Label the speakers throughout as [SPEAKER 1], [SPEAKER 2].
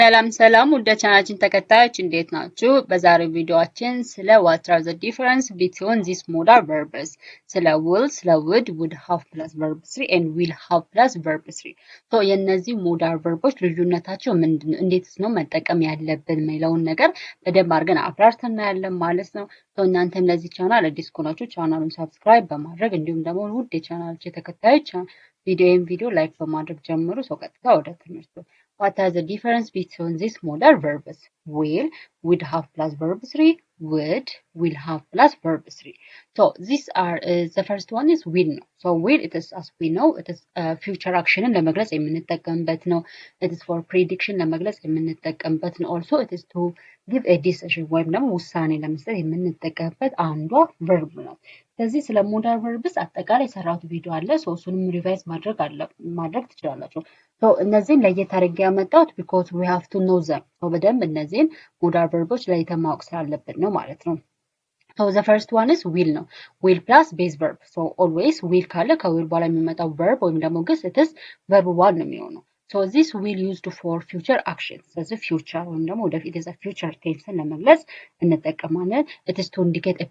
[SPEAKER 1] ሰላም ሰላም ወደ ቻናላችን ተከታዮች እንዴት ናችሁ? በዛሬው ቪዲዮአችን ስለ what are the difference between these modal verbs ስለ will፣ ስለ would have plus verb 3 and will have plus verb 3 የእነዚህ ሞዳል ቨርቦች ልዩነታቸው ምንድነው? እንዴትስ ነው መጠቀም ያለብን የሚለውን ነገር በደንብ አድርገን አብራርተን እናያለን ማለት ነው። እናንተም ለዚህ ቻናል አዲስ ከሆናችሁ ቻናሉን ሰብስክራይብ በማድረግ እንዲሁም ደግሞ ውድ የቻናላችን ተከታዮች ቪዲዮ ላይክ በማድረግ ጀምሩ። ቀጥታ ወደ ትምህርቱ What are the difference between these modal verbs? Will, would have plus verb 3, will have plus verb 3. So these are, the first one is will. So will, it is, as we know, it is future action ለመግለጽ የምንጠቀምበት ነው. It is for prediction ለመግለጽ የምንጠቀምበት ነው. Also, it is to give a decision ወይም ደግሞ ውሳኔ ለመስጠት የምንጠቀምበት አንዷ verb ነው. ስለዚህ ስለ ሞዳል ቨርብስ አጠቃላይ የሰራሁት ቪዲዮ አለ። እሱንም ሪቫይዝ ማድረግ ትችላላችሁ። እነዚህን ለየት አድርጌ ያመጣሁት because we have to know them በደንብ እነዚህን ሞዳል ቨርቦች ለይተን ማወቅ ስላለብን ነው ማለት ነው። So the first one is will ነው። will plus base verb. So always will ካለ ከዊል በኋላ የሚመጣው verb ወይም ደግሞ ግስ it is verb 1 ነው የሚሆነው። So this will used for future actions. ስለዚህ future ወይም ደግሞ ወደፊት is a future tense ለመግለጽ እንጠቀማለን። It is to indicate a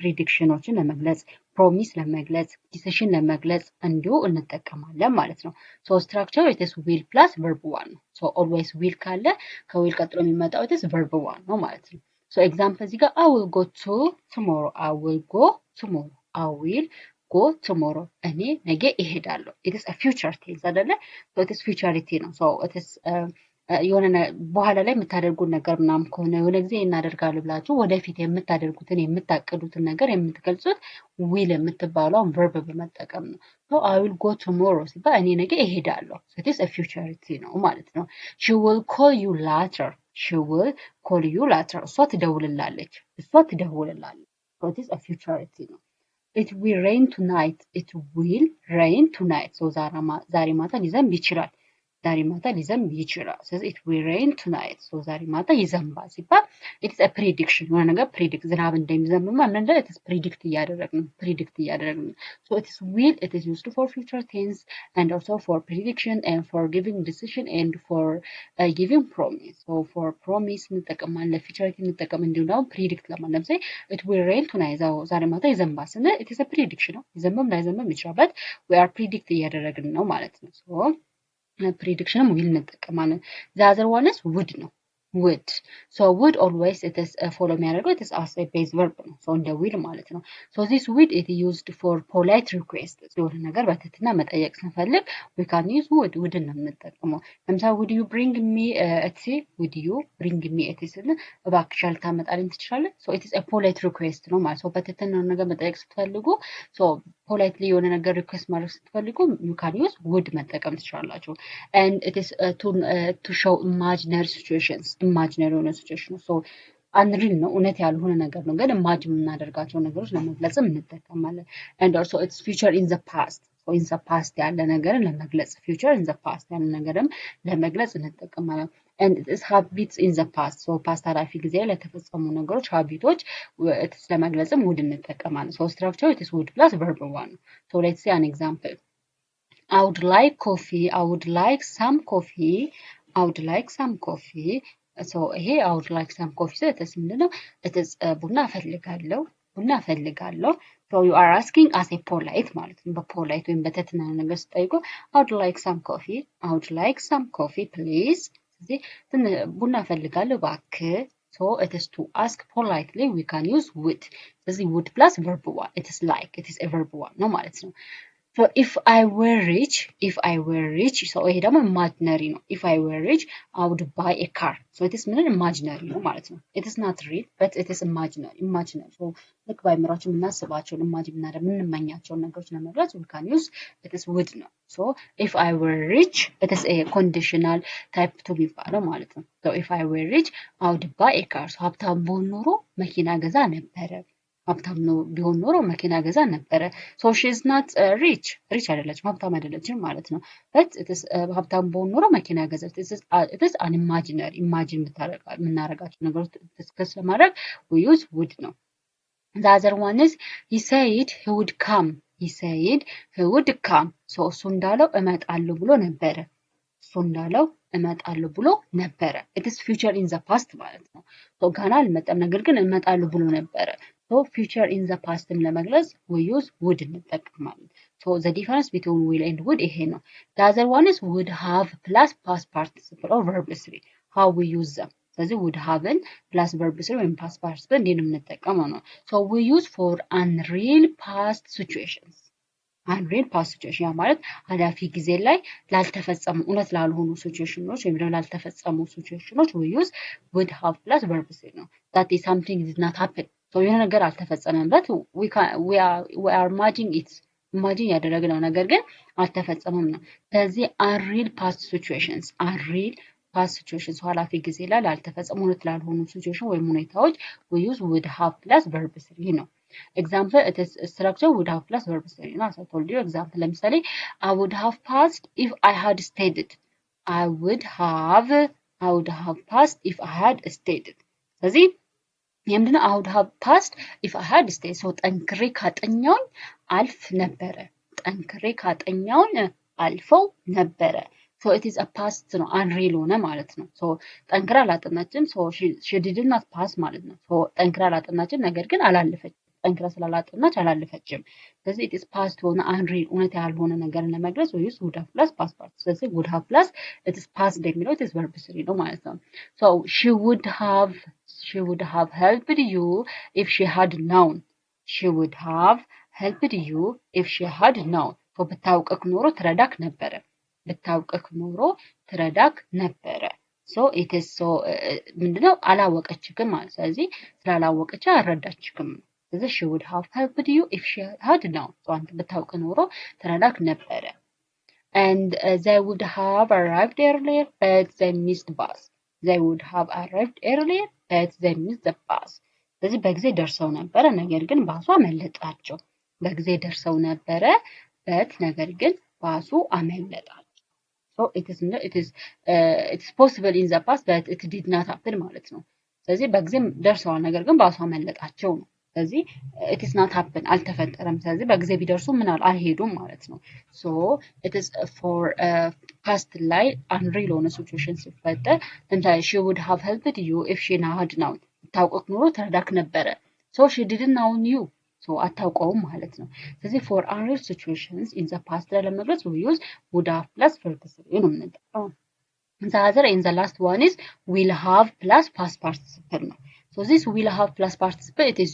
[SPEAKER 1] predictionዎችን ለመግለጽ promise ለመግለጽ decision ለመግለጽ እንዲሁ እንጠቀማለን ማለት ነው። So structure it is will plus verb 1 ነው። So always will ካለ ከዊል ቀጥሎ የሚመጣው it is verb 1 ነው ማለት ነው። So example እዚህ ጋር I will go to tomorrow. I will go tomorrow. I will go tomorrow. እኔ ነገ እሄዳለሁ. It is a future tense አይደለ? So it is futurity ነው. So it is የሆነ በኋላ ላይ የምታደርጉት ነገር ምናምን ከሆነ የሆነ ጊዜ እናደርጋለን ብላችሁ ወደፊት የምታደርጉትን የምታቅዱትን ነገር የምትገልጹት will የምትባለውን verb በመጠቀም ነው። So I will go tomorrow ሲባል እኔ ነገ እሄዳለሁ. So it is a futurity ነው ማለት ነው። She will call you later. She will call you later. እሷ ትደውልላለች። So it is a futurity ነው። It will rain tonight. It will rain tonight. So ዛሬ ማታ ሊዘንብ ይችላል። ስለዚህ it will rain tonight. So ዛሬ ማታ ይዘንባል ሲባል it is a prediction የሆነ ነገር predict ዝናብ እንደሚዘንብማ ምን it is predict እያደረግን ነው. So it is will, it is used for future tense and also for prediction and for giving decision and for giving promise. So for promise እንጠቀማለን ለfuture እንጠቀም እንዲሁ ነው predict ለማለት ለምሳሌ it will rain tonight. ዛሬ ማታ ይዘንባል ስንል it is a prediction ነው። ይዘንብም ላይዘንብም ይችላል but we are predict እያደረግን ነው ማለት ነው. So prediction will እንጠቀማለን። The other one is would ነው። So would always it is follow የሚያደርገው it is as a base verb ነው። So እንደ will ማለት ነው. So this would it used for polite request. የሆነ ነገር በትህትና መጠየቅ ስንፈልግ we can use would ነው የምንጠቀመው። ለምሳሌ would you bring me a tea? Would you bring me a tea ስንል እባክሽ ልታመጣልኝ ትችላለህ? So it is a polite request ነው ማለት ነው። በትህትና ነገር መጠየቅ ስትፈልጉ so politely የሆነ ነገር ሪኩዌስት ማድረግ ስትፈልጉ you can use would መጠቀም ትችላላችሁ. And it is to show imaginary situations. Imaginary የሆነ situation so unreal ነው እውነት ያልሆነ ነገር ነው ግን imagine የምናደርጋቸው ነገሮች ለመግለጽም እንጠቀማለን. And also it's future in the past. So in the past ያለ ነገርን ለመግለጽ future in the past ያለ ነገርም ለመግለጽ እንጠቀማለን. And it is habits in the past. So past አላፊ ጊዜ ላይ የተፈጸሙ ነገሮች habits it is ለመግለጽም would እንጠቀማለን. So structure it is would plus verb 1. So let's see an example. I would like coffee. I would like some coffee. I would like some coffee. So here I would like some coffee. So it is ምንድነው? It is ቡና እፈልጋለሁ. So you are asking as a polite ማለት ነው። በፖላይት ወይም በትህትና ነገር ስጠይቁ I would like some coffee. I would like some coffee please. ስለዚህ ቡና እፈልጋለሁ እባክህ. So it is to ask politely we can use would. ስለዚህ would plus verb 1. It is like. It is a verb 1 ነው ማለት ነው. So if I were rich, so ይሄ ደግሞ imaginary ነው. If I were rich, I would buy a car. So it is ምን imaginary ነው ማለት ነው. It is not real, but it is imaginary. So ልክ በአእምሯችን የምናስባቸውን imagine የምንመኛቸውን ነገሮች ለመግለጽ we can use it is would ነው. So if I were rich, it is a conditional type to የሚባለው ማለት ነው. So if I were rich, I would buy a car. So ሀብታም ብሆን ኖሮ መኪና ገዛ ነበረ. ሀብታም ነው ቢሆን ኖሮ መኪና ገዛ ነበረ. So she is not rich አይደለችም ሀብታም አይደለችም ማለት ነው. but it is ሀብታም ብሆን ኖሮ መኪና ገዛ. it is an imaginary imagine የምናደርጋቸው ነገሮች discuss ለማድረግ we use would ነው. The other one is he said he would come. So እሱ እንዳለው እመጣለሁ ብሎ ነበረ. እሱ እንዳለው እመጣለሁ ብሎ ነበረ። it is future in the past ማለት ነው። ሶ ገና አልመጣም ነገር ግን እመጣለሁ ብሎ ነበረ። ሶ future in the pastም ለመግለጽ we use would እንጠቀማለን። ሶ the difference between will and would ይሄ ነው። the other one is would have plus past participle or verb 3 how we use them ስለዚህ would haveን plus verb 3 ወይም past participle እንዴት ነው የምንጠቀመው ነው። so we use for unreal past situations unreal past situation ያ ማለት ኃላፊ ጊዜ ላይ ላልተፈጸሙ እውነት ላልሆኑ ሲቹዌሽኖች ወይም ደግሞ ላልተፈጸሙ ሲቹዌሽኖች we use would have plus verb 3 ነው that is something did not happen so የሆነ ነገር አልተፈጸመም but we are imagining it imagine ያደረግነው ነገር ግን አልተፈጸመም ነው። ስለዚህ unreal past situations unreal past situations ኃላፊ ጊዜ ላይ ላልተፈጸሙ እውነት ላልሆኑ ሲቹዌሽን ወይም ሁኔታዎች we use would have plus verb 3 ነው። Example, it is structure would have plus verb 3 ነው። as I told you example ለምሳሌ I would have passed if I had studied I would have passed if I had studied ስለዚህ የምንድነው I would have passed if I had studied so ጠንክሬ ካጠኛውን አልፍ ነበረ ጠንክሬ ካጠኛውን አልፈው ነበረ so it is a past ነው unreal ሆነ ማለት ነው so ጠንክራ አላጠናችም so she did not pass ማለት ነው so ጠንክራ አላጠናችም ነገር ግን አላለፈችም ጠንክራ ስላላጠናች አላለፈችም ስለዚህ it is past ሆነ unreal እውነት ያልሆነ ነገር ለመግለጽ we use would have plus past participle ስለዚህ would have plus it is past የሚለው it is verb 3 ነው ማለት ነው so she would have helped you if she had known she would have helped you if she had known so ብታውቅክ ኖሮ ትረዳክ ነበረ ብታውቅክ ኖሮ ትረዳክ ነበረ so it is so ምንድነው አላወቀችክም ማለት ስለዚህ ስላላወቀች አልረዳችክም ስለዚህ she would have helped you if she had known so አንተ ብታውቅ ኖሮ ትረዳክ ነበረ and they would have arrived earlier but they missed the bus they would have arrived earlier but they missed the bus ስለዚህ በጊዜ ደርሰው ነበረ ነገር ግን ባሱ አመለጣቸው በጊዜ ደርሰው ነበረ but ነገር ግን ባሱ አመለጣቸው so it's possible in the past but it did not happen ማለት ነው ስለዚህ በጊዜ ደርሰዋል ነገር ግን ባሱ አመለጣቸው ነው ስለዚህ it is not happen አልተፈጠረም ስለዚህ በጊዜ ቢደርሱ ምን አልሄዱም ማለት ነው so it is for past ላይ unreal ሆነ situation ሲፈጠር ለምሳሌ she would have helped you if she had known ታውቀክ ኖሮ ተረዳክ ነበረ so she didn't know you so አታውቀውም ማለት ነው ስለዚህ for unreal situations in the past ላይ ለመግለጽ we use would have plus verb 3 ነው የምንጠቀመው the other and the last one is will have plus past participle ነው so this will have plus participle it is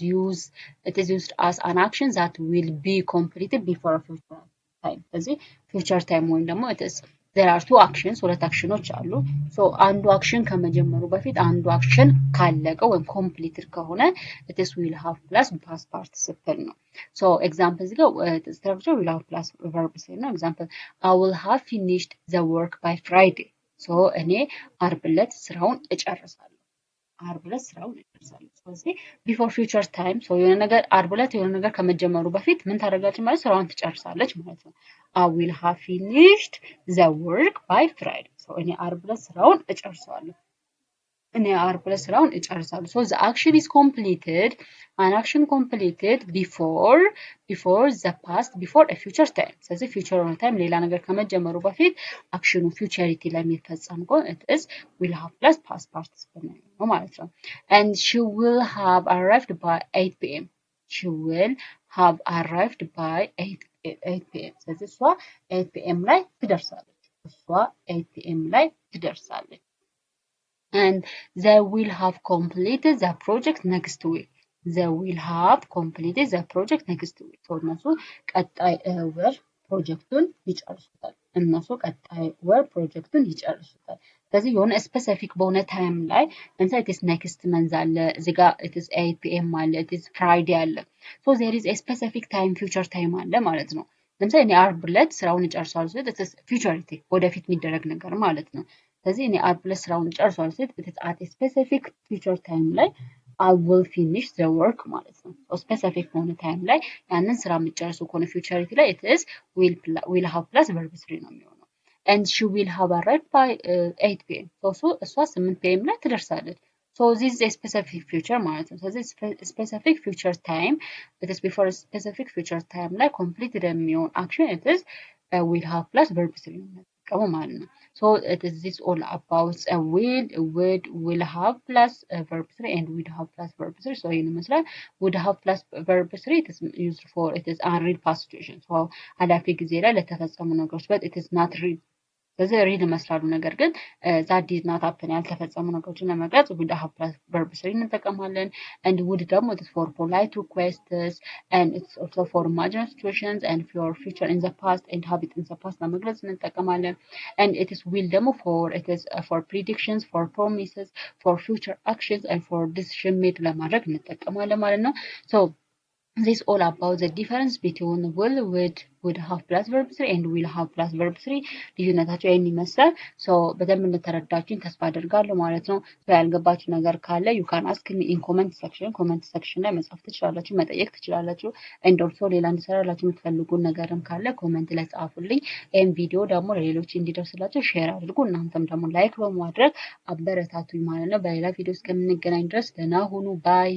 [SPEAKER 1] used as an action that will be completed before a future time ስለዚህ future time ወይም ደግሞ it is there are two actions ሁለት አክሽኖች አሉ so አንዱ አክሽን ከመጀመሩ በፊት አንዱ አክሽን ካለቀ ወይም completed ከሆነ it is will have plus past participle ነው so example እዚህ ጋር structure will have plus verb ነው example I will have finished the work by Friday so እኔ ዓርብ ዕለት ስራውን እጨርሳለሁ ዓርብ ዕለት ስራውን እጨርሳለሁ ስለዚህ before future time so የሆነ ነገር ዓርብ ዕለት የሆነ ነገር ከመጀመሩ በፊት ምን ታደርጋለች ማለት ስራውን ትጨርሳለች ማለት ነው I will have finished the work by Friday so እኔ ዓርብ ዕለት ስራውን እጨርሳለሁ እኔ ዓርብ ዕለት ስራውን እጨርሳለሁ so the action is completed an action completed before the past before a future time ስለዚህ future time ሌላ ነገር ከመጀመሩ በፊት አክሽኑ futurity ላይ የሚፈጸም ከሆነ it is will have plus past participle ነው ማለት ነው and she will have arrived by 8 p.m. she will have arrived by 8 p.m. ስለዚህ እሷ 8 p.m. ላይ ትደርሳለች እሷ 8 p.m. ላይ ትደርሳለች and they will have completed the project next week they will have completed the project next week so እነሱ ቀጣይ ወር ፕሮጀክቱን ይጨርሱታል እነሱ ቀጣይ ወር ፕሮጀክቱን ይጨርሱታል ስለዚህ የሆነ ስፔሲፊክ በሆነ ታይም ላይ ለምሳሌ it is next month አለ እዚህ ጋር it is 8 p.m. አለ it is Friday አለ so there is a specific time future time አለ ማለት ነው ለምሳሌ እኔ ዓርብ ዕለት ስራውን እጨርሳለሁ ስለዚህ it is futurity ወደፊት የሚደረግ ነገር ማለት ነው ስለዚህ እኔ ዓርብ ዕለት ስራውን ጨርሷል ስለዚህ it is at a specific future time ላይ I will finish the work ማለት ነው so specific በሆነ ታይም ላይ ያንን ስራ የምጨርሱ ከሆነ futurity ላይ it is will have plus verb 3 ነው የሚሆነው and she will have arrived by 8 p.m. so እሷ 8 p.m. ላይ ትደርሳለች so this is a specific future ማለት ነው ስለዚህ specific future time it is before a specific future time ላይ completed የሚሆን action it is will have plus verb 3 ነው የምንጠቀመው ማለት ነው። So it is this all about a will have plus verb 3 and would have plus verb 3. So ይህን ይመስላል would have plus verb 3 it is used for it is unreal past situation. So ኃላፊ ጊዜ ላይ ለተፈጸሙ ነገሮች but it is not real ስለዚህ ሪል ይመስላሉ ነገር ግን that did not happen ያልተፈጸሙ ነገሮችን ለመግለጽ would have plus verb 3 እንጠቀማለን and would ደግሞ it is for polite requests and it's also for imaginary situations and for future in the past and habit in the past ለመግለጽ እንጠቀማለን and it is will ደግሞ for it is for predictions for promises for future actions and for decision made ለማድረግ እንጠቀማለን ማለት ነው so this all about the difference between would have plus verb 3 and will have plus verb 3 ልዩነታቸው ይሄን ይመስላል so በደንብ እንደተረዳችሁኝ ተስፋ አደርጋለሁ ማለት ነው so ያልገባችሁ ነገር ካለ you can ask me in comment section ላይ መጻፍ ትችላላችሁ መጠየቅ ትችላላችሁ and also ሌላ እንድሰራላችሁ የምትፈልጉ ነገርም ካለ ኮሜንት ላይ ጻፉልኝ ይሄን ቪዲዮ ደግሞ ለሌሎች እንዲደርስላችሁ ሼር አድርጉ እናንተም ደግሞ ላይክ በማድረግ አበረታቱኝ ማለት ነው በሌላ ቪዲዮ እስከምንገናኝ ድረስ ደህና ሁኑ ባይ